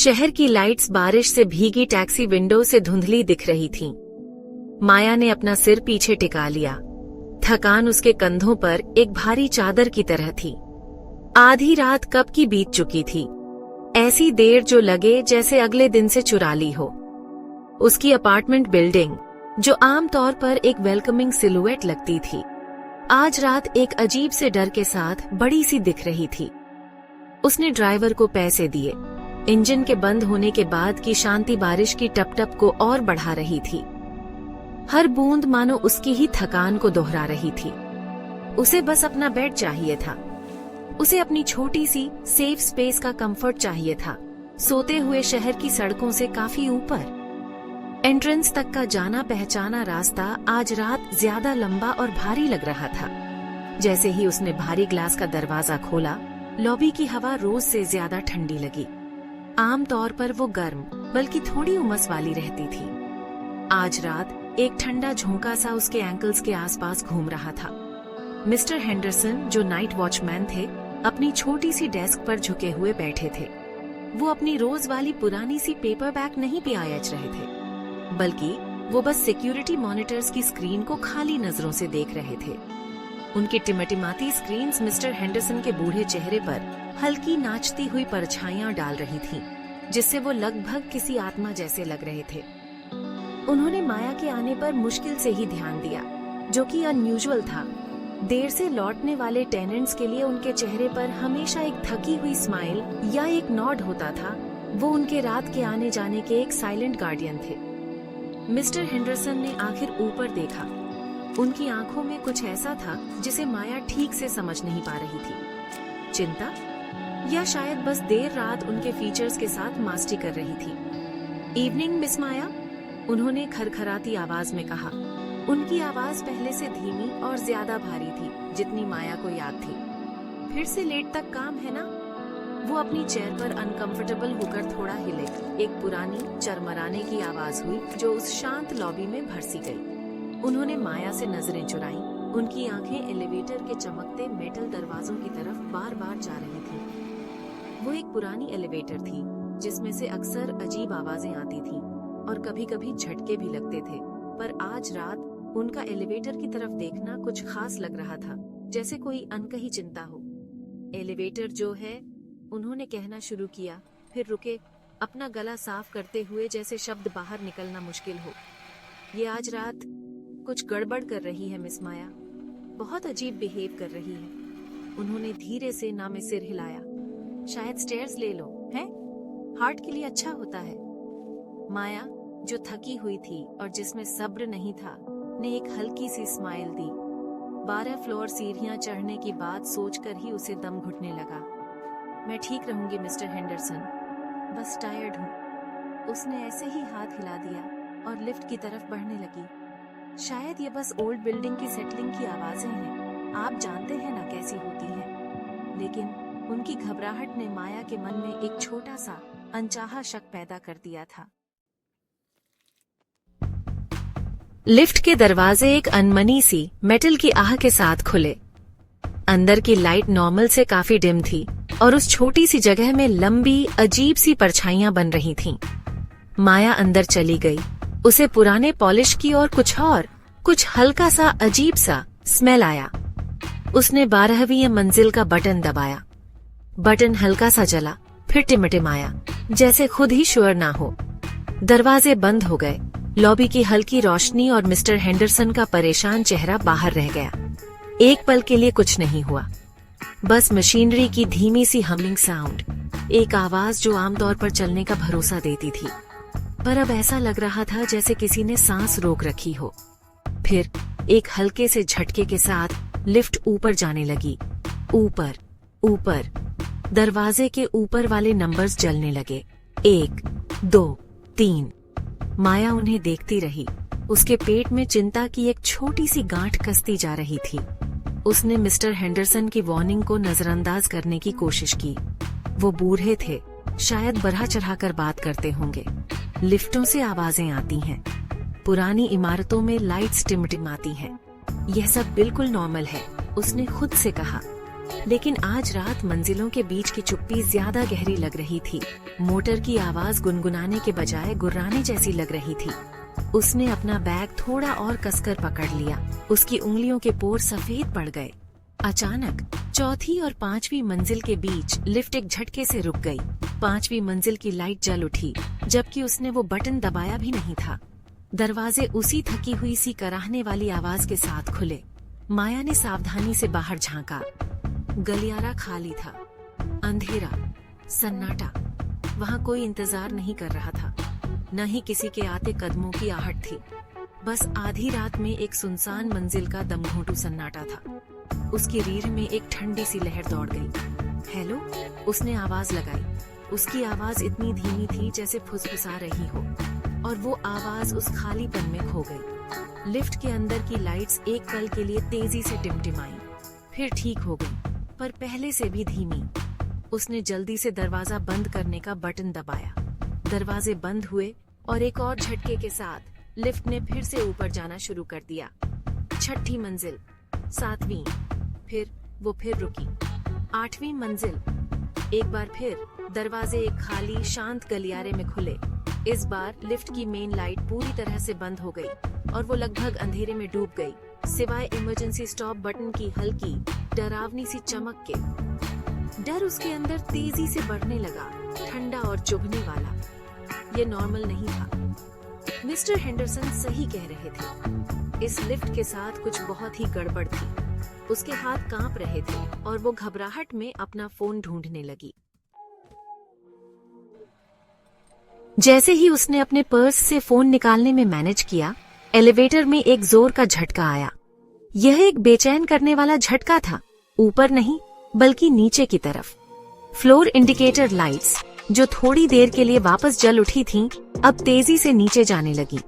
शहर की लाइट्स बारिश से भीगी टैक्सी विंडो से धुंधली दिख रही थीं। माया ने अपना सिर पीछे टिका लिया। थकान उसके कंधों पर एक भारी चादर की तरह थी। आधी रात कब की बीत चुकी थी, ऐसी देर जो लगे जैसे अगले दिन से चुरा ली हो। उसकी अपार्टमेंट बिल्डिंग, जो आमतौर पर एक वेलकमिंग सिलुएट लगती थी, आज रात एक अजीब से डर के साथ बड़ी सी दिख रही थी। उसने ड्राइवर को पैसे दिए। इंजन के बंद होने के बाद की शांति बारिश की टप-टप को और बढ़ा रही थी। हर बूंद मानो उसकी ही थकान को दोहरा रही थी। उसे बस अपना बेड चाहिए था। उसे अपनी छोटी सी सेफ स्पेस का कंफर्ट चाहिए था, सोते हुए शहर की सड़कों से काफी ऊपर। एंट्रेंस तक का जाना पहचाना रास्ता आज रात ज्यादा लंबा और भारी लग रहा था। जैसे ही उसने भारी ग्लास का दरवाजा खोला, लॉबी की हवा रोज से ज्यादा ठंडी लगी। आमतौर पर वो गर्म बल्कि थोड़ी उमस वाली रहती थी। आज रात एक ठंडा झोंका सा उसके एंकल्स के आसपास घूम रहा था। मिस्टर हेंडरसन, जो नाइट वॉचमैन थे, अपनी छोटी सी डेस्क पर झुके हुए बैठे थे। वो अपनी रोज वाली पुरानी सी पेपर बैग नहीं पियाच रहे थे, बल्कि वो बस सिक्योरिटी मॉनिटर्स की स्क्रीन को खाली नजरों से देख रहे थे। उनकी टिमटिमाती स्क्रीन्स मिस्टर हेंडरसन के बूढ़े चेहरे पर हल्की नाचती हुई परछाइयां डाल रही थीं, जिससे वो लगभग किसी आत्मा जैसे लग रहे थे। उन्होंने माया के आने पर मुश्किल से ही ध्यान दिया, जो कि अनयूजुअल था। देर से लौटने वाले टेनेंट्स के लिए उनके चेहरे पर हमेशा एक थकी हुई स्माइल या एक नॉड होता था। वो उनके रात के आने जाने के एक साइलेंट गार्डियन थे। मिस्टर हेंडरसन ने आखिर ऊपर देखा। उनकी आंखों में कुछ ऐसा था जिसे माया ठीक से समझ नहीं पा रही थी। चिंता, या शायद बस देर रात उनके फीचर्स के साथ मास्टी कर रही थी। इवनिंग मिस माया, उन्होंने खरखराती आवाज में कहा। उनकी आवाज पहले से धीमी और ज्यादा भारी थी, जितनी माया को याद थी। फिर से लेट तक काम है ना? वो अपनी चेयर पर अनकंफर्टेबल होकर थोड़ा हिले। एक पुरानी चरमराने की आवाज हुई जो उस शांत लॉबी में भरसी गई। उन्होंने माया से नजरें चुराई। उनकी आंखें एलिवेटर के चमकते मेटल दरवाजों की तरफ बार बार जा रही थीं। वो एक पुरानी एलिवेटर थी जिसमें से अक्सर अजीब आवाजें आती थीं और कभी-कभी झटके भी लगते थे। पर आज रात उनका एलिवेटर की तरफ देखना कुछ खास लग रहा था, जैसे कोई अनकही चिंता हो। एलिवेटर जो है, उन्होंने कहना शुरू किया, फिर रुके, अपना गला साफ करते हुए जैसे शब्द बाहर निकलना मुश्किल हो। ये आज रात कुछ गड़बड़ कर रही है मिस माया, बहुत अजीब बिहेव कर रही है। उन्होंने धीरे से ना में सिर हिलाया। शायद स्टेयर्स ले लो, हैं? हार्ट के लिए अच्छा होता है। माया, जो थकी हुई थी और जिसमें सब्र नहीं था, ने एक हल्की सी स्माइल दी। 12 फ्लोर सीढ़ियां चढ़ने की बात सोचकर ही उसे दम घुटने लगा। मैं ठीक रहूंगी मिस्टर हेंडरसन, बस टायर्ड हूँ। उसने ऐसे ही हाथ हिला दिया और लिफ्ट की तरफ बढ़ने लगी। शायद ये बस ओल्ड बिल्डिंग की सेटलिंग की आवाजें हैं, आप जानते हैं ना कैसी होती हैं। लेकिन उनकी घबराहट ने माया के मन में एक छोटा सा अनचाहा शक पैदा कर दिया था। लिफ्ट के दरवाजे एक अनमनी सी मेटल की आह के साथ खुले। अंदर की लाइट नॉर्मल से काफी डिम थी और उस छोटी सी जगह में लंबी अजीब सी परछाइयां बन रही थीं। माया अंदर चली गई। उसे पुराने पॉलिश की और कुछ हल्का सा अजीब सा स्मेल आया। उसने 12वीं मंजिल का बटन दबाया। बटन हल्का सा जला, फिर टिमटिमाया, जैसे खुद ही श्योर ना हो। दरवाजे बंद हो गए। लॉबी की हल्की रोशनी और मिस्टर हेंडरसन का परेशान चेहरा बाहर रह गया। एक पल के लिए कुछ नहीं हुआ, बस मशीनरी की धीमी सी हमिंग साउंड, एक आवाज जो आमतौर पर चलने का भरोसा देती थी, पर अब ऐसा लग रहा था जैसे किसी ने सांस रोक रखी हो। फिर एक हल्के से झटके के साथ लिफ्ट ऊपर जाने लगी। ऊपर ऊपर दरवाजे के ऊपर वाले नंबर्स जलने लगे। 1 2 3। माया उन्हें देखती रही। उसके पेट में चिंता की एक छोटी सी गांठ कसती जा रही थी। उसने मिस्टर हेंडरसन की वार्निंग को नजरअंदाज करने की कोशिश की। वो बूढ़े थे, शायद बढ़ा चढ़ाकर बात करते होंगे। लिफ्टों से आवाजें आती हैं, पुरानी इमारतों में लाइट्स टिमटिमाती हैं। यह सब बिल्कुल नॉर्मल है, उसने खुद से कहा। लेकिन आज रात मंजिलों के बीच की चुप्पी ज्यादा गहरी लग रही थी। मोटर की आवाज गुनगुनाने के बजाय गुर्राने जैसी लग रही थी। उसने अपना बैग थोड़ा और कसकर पकड़ लिया। उसकी उंगलियों के पोर सफेद पड़ गए। अचानक चौथी और पांचवी मंजिल के बीच लिफ्ट एक झटके से रुक गई। पांचवी मंजिल की लाइट जल उठी, जबकि उसने वो बटन दबाया भी नहीं था। दरवाजे उसी थकी हुई सी कराहने वाली आवाज के साथ खुले। माया ने सावधानी से बाहर झांका। गलियारा खाली था, अंधेरा, सन्नाटा। वहाँ कोई इंतजार नहीं कर रहा था, न ही किसी के आते कदमों की आहट थी। बस आधी रात में एक सुनसान मंजिल का दमघोंटू सन्नाटा था। उसकी रीढ़ में एक ठंडी सी लहर दौड़ गई। हेलो, उसने आवाज लगाई। उसकी आवाज इतनी धीमी थी जैसे फुसफुसा रही हो, और वो आवाज उस खालीपन में खो गई। लिफ्ट के अंदर की लाइट्स एक पल के लिए तेजी से टिमटिमाई, फिर ठीक हो गई, पर पहले से भी धीमी। उसने जल्दी से दरवाजा बंद करने का बटन दबाया। दरवाजे बंद हुए और एक और झटके के साथ लिफ्ट ने फिर से ऊपर जाना शुरू कर दिया। छठी मंजिल, सातवीं, फिर रुकी। आठवीं मंजिल। एक बार फिर दरवाजे एक खाली शांत गलियारे में खुले। इस बार लिफ्ट की मेन लाइट पूरी तरह से बंद हो गई और वो लगभग अंधेरे में डूब गई, सिवाय इमरजेंसी स्टॉप बटन की हल्की डरावनी सी चमक के। डर उसके अंदर तेजी से बढ़ने लगा, ठंडा और चुभने वाला। ये नॉर्मल नहीं था। मिस्टर हेंडरसन सही कह रहे थे। इस लिफ्ट के साथ कुछ बहुत ही गड़बड़ थी। उसके हाथ कांप रहे थे और वो घबराहट में अपना फोन ढूंढने लगी। जैसे ही उसने अपने पर्स से फोन निकालने में मैनेज किया, एलिवेटर में एक जोर का झटका आया। यह एक बेचैन करने वाला झटका था, ऊपर नहीं बल्कि नीचे की तरफ। फ्लोर इंडिकेटर लाइट्स, जो थोड़ी देर के लिए वापस जल उठी थीं, अब तेजी से नीचे जाने लगी।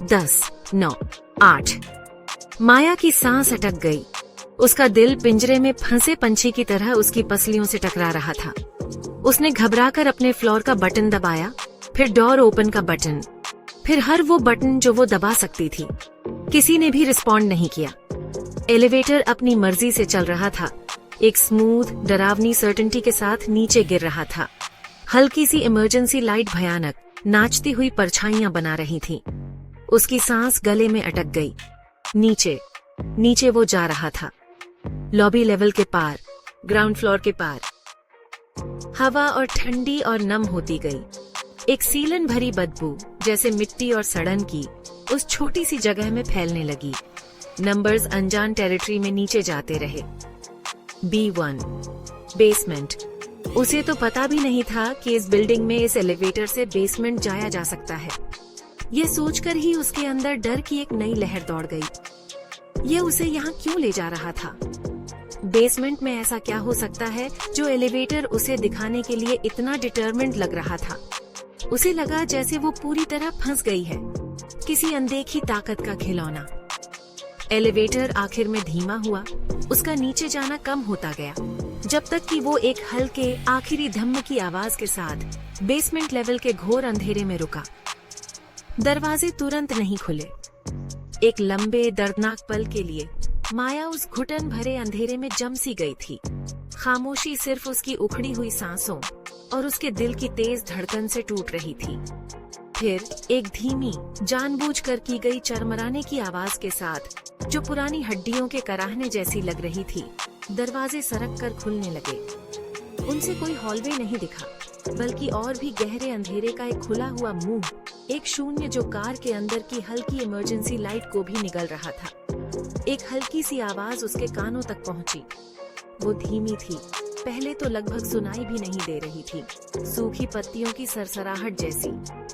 10, 9, 8। माया की सांस अटक गई। उसका दिल पिंजरे में फंसे पंछी की तरह उसकी पसलियों से टकरा रहा था। उसने घबराकर अपने फ्लोर का बटन दबाया, फिर डोर ओपन का बटन, फिर हर वो बटन जो वो दबा सकती थी। किसी ने भी रिस्पॉन्ड नहीं किया। एलिवेटर अपनी मर्जी से चल रहा था, एक स्मूथ डरावनी सर्टेनिटी के साथ नीचे गिर रहा था। हल्की सी इमरजेंसी लाइट भयानक नाचती हुई परछाइयां बना रही थी। उसकी सांस गले में अटक गई। नीचे वो जा रहा था, लॉबी लेवल के पार, ग्राउंड फ्लोर के पार। हवा और ठंडी और नम होती गई। एक सीलन भरी बदबू, जैसे मिट्टी और सड़न की, उस छोटी सी जगह में फैलने लगी। नंबर्स अनजान टेरिटरी में नीचे जाते रहे। B1, basement. उसे तो पता भी नहीं था कि इस बिल्डिंग में इस एलिवेटर से बेसमेंट जाया जा सकता है। यह सोचकर ही उसके अंदर डर की एक नई लहर दौड़ गई। यह उसे यहाँ क्यों ले जा रहा था? बेसमेंट में ऐसा क्या हो सकता है जो एलिवेटर उसे दिखाने के लिए इतना डिटरमिन्ड लग रहा था? उसे लगा जैसे वो पूरी तरह फंस गई है, किसी अनदेखी ताकत का खिलौना। एलिवेटर आखिर में धीमा हुआ, उसका नीचे जाना कम होता गया, जब तक कि वो एक हल्के आखिरी धम्म की आवाज के साथ बेसमेंट लेवल के घोर अंधेरे में रुका। दरवाजे तुरंत नहीं खुले। एक लंबे दर्दनाक पल के लिए माया उस घुटन भरे अंधेरे में जम सी गई थी। खामोशी सिर्फ उसकी उखड़ी हुई सांसों और उसके दिल की तेज धड़कन से टूट रही थी। फिर एक धीमी, जानबूझकर की गई चरमराने की आवाज के साथ, जो पुरानी हड्डियों के कराहने जैसी लग रही थी, दरवाजे सरक कर खुलने लगे। उनसे कोई हॉलवे नहीं दिखा, बल्कि और भी गहरे अंधेरे का एक खुला हुआ मुंह, एक शून्य जो कार के अंदर की हल्की इमरजेंसी लाइट को भी निगल रहा था। एक हल्की सी आवाज उसके कानों तक पहुंची। वो धीमी थी, पहले तो लगभग सुनाई भी नहीं दे रही थी, सूखी पत्तियों की सरसराहट जैसी,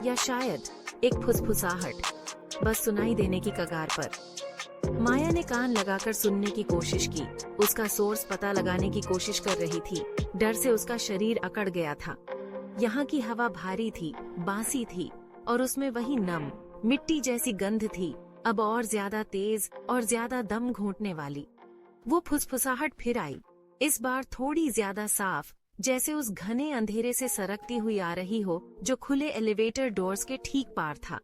या शायद एक फुसफुसाहट, बस सुनाई देने की कगार पर। माया ने कान लगाकर सुनने की कोशिश की, उसका सोर्स पता लगाने की कोशिश कर रही थी। डर से उसका शरीर अकड़ गया था। यहाँ की हवा भारी थी, बासी थी, और उसमें वही नम, मिट्टी जैसी गंध थी, अब और ज्यादा तेज और ज्यादा दम घोंटने वाली। वो फुसफुसाहट फिर आई, इस बार थोड़ी ज्यादा साफ, जैसे उस घने अंधेरे से सरकती हुई आ रही हो जो खुले एलिवेटर डोर्स के ठीक पार था।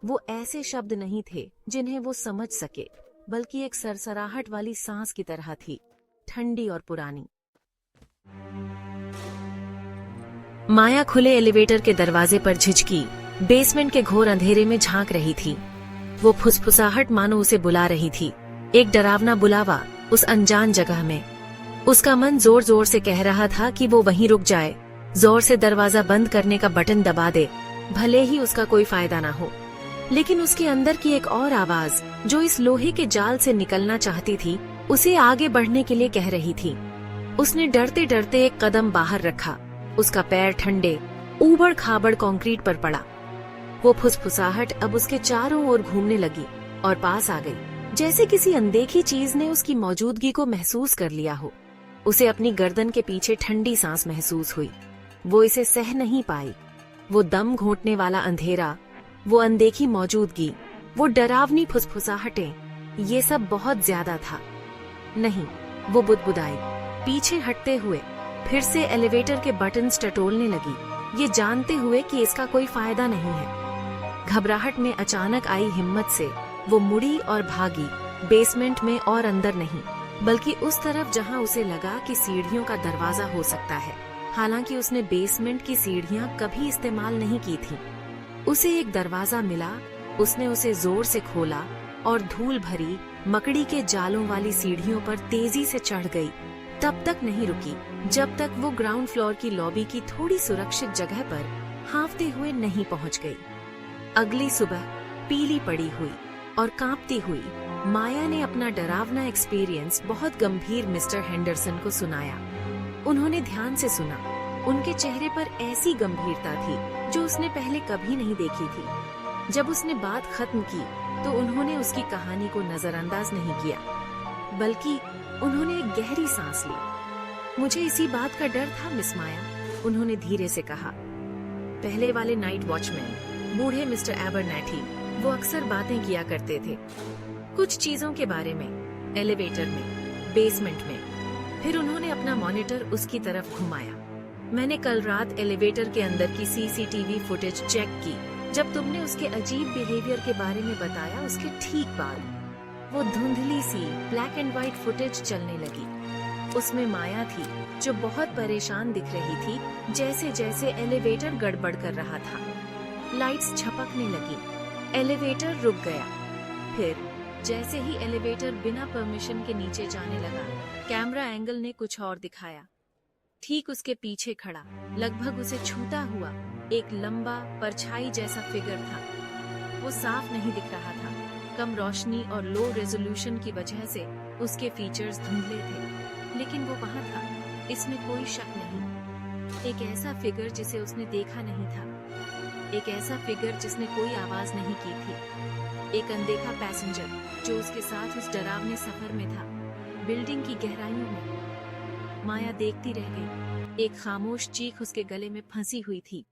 वो ऐसे शब्द नहीं थे जिन्हें वो समझ सके, बल्कि एक सरसराहट वाली सांस की तरह थी। ठंडी और पुरानी। माया खुले एलिवेटर के दरवाजे पर झिझकी, बेसमेंट के घोर अंधेरे में झांक रही थी। वो फुसफुसाहट मानो उसे बुला रही थी, एक डरावना बुलावा उस अनजान जगह में। उसका मन जोर जोर से कह रहा था कि वो वहीं रुक जाए, जोर से दरवाजा बंद करने का बटन दबा दे, भले ही उसका कोई फायदा ना हो। लेकिन उसके अंदर की एक और आवाज, जो इस लोहे के जाल से निकलना चाहती थी, उसे आगे बढ़ने के लिए कह रही थी। उसने डरते डरते एक कदम बाहर रखा। उसका पैर ठंडे ऊबड़ खाबड़ कंक्रीट पर पड़ा। वो फुसफुसाहट अब उसके चारों ओर घूमने लगी और पास आ गई, जैसे किसी अनदेखी चीज ने उसकी मौजूदगी को महसूस कर लिया हो। उसे अपनी गर्दन के पीछे ठंडी सांस महसूस हुई। वो इसे सह नहीं पाई। वो दम घोंटने वाला अंधेरा, वो अनदेखी मौजूदगी, वो डरावनी फुसफुसाहटें, ये सब बहुत ज्यादा था। नहीं, वो बुदबुदाई, पीछे हटते हुए फिर से एलिवेटर के बटन्स टटोलने लगी, ये जानते हुए कि इसका कोई फायदा नहीं है। घबराहट में अचानक आई हिम्मत से वो मुड़ी और भागी, बेसमेंट में और अंदर नहीं, बल्कि उस तरफ जहां उसे लगा कि सीढ़ियों का दरवाजा हो सकता है। हालांकि उसने बेसमेंट की सीढ़ियां कभी इस्तेमाल नहीं की थी। उसे एक दरवाजा मिला, उसने उसे जोर से खोला और धूल भरी मकड़ी के जालों वाली सीढ़ियों पर तेजी से चढ़ गई। तब तक नहीं रुकी जब तक वो ग्राउंड फ्लोर की लॉबी की थोड़ी सुरक्षित जगह पर हांफते हुए नहीं पहुंच गई। अगली सुबह पीली पड़ी हुई और कांपती हुई माया ने अपना डरावना एक्सपीरियंस बहुत गंभीर मिस्टर हेंडरसन को सुनाया। उन्होंने ध्यान से सुना। उनके चेहरे पर ऐसी गंभीरता थी जो उसने पहले कभी नहीं देखी थी। जब उसने बात खत्म की तो उन्होंने उसकी कहानी को नजरअंदाज नहीं किया, बल्कि उन्होंने एक गहरी सांस ली। मुझे इसी बात का डर था मिस माया, उन्होंने धीरे से कहा। पहले वाले नाइट वॉचमैन, बूढ़े मिस्टर एबरनैथी, वो अक्सर बातें किया करते थे कुछ चीजों के बारे में, एलिवेटर में, बेसमेंट में। फिर उन्होंने अपना मॉनिटर उसकी तरफ घुमाया। मैंने कल रात एलिवेटर के अंदर की सीसीटीवी फुटेज चेक की। जब तुमने उसके अजीब बिहेवियर के बारे में बताया, उसके ठीक बाद वो धुंधली सी ब्लैक एंड व्हाइट फुटेज चलने लगी। उसमें माया थी जो बहुत परेशान दिख रही थी, जैसे जैसे एलिवेटर गड़बड़ कर रहा था। लाइट्स झपकने लगी, एलिवेटर रुक गया। फिर जैसे ही एलिवेटर बिना परमिशन के नीचे जाने लगा, कैमरा एंगल ने कुछ और दिखाया। ठीक उसके पीछे खड़ा, लगभग उसे छूता हुआ एक लंबा परछाई जैसा फिगर था। वो साफ नहीं दिख रहा था, कम रोशनी और लो रेजोल्यूशन की वजह से उसके फीचर्स धुंधले थे, लेकिन वो वहां था, इसमें कोई शक नहीं। एक ऐसा फिगर जिसे उसने देखा नहीं था, एक ऐसा फिगर जिसने कोई आवाज नहीं की थी, एक अनदेखा पैसेंजर जो उसके साथ उस डरावने सफर में था, बिल्डिंग की गहराइयों में। माया देखती रह गई। एक खामोश चीख उसके गले में फंसी हुई थी।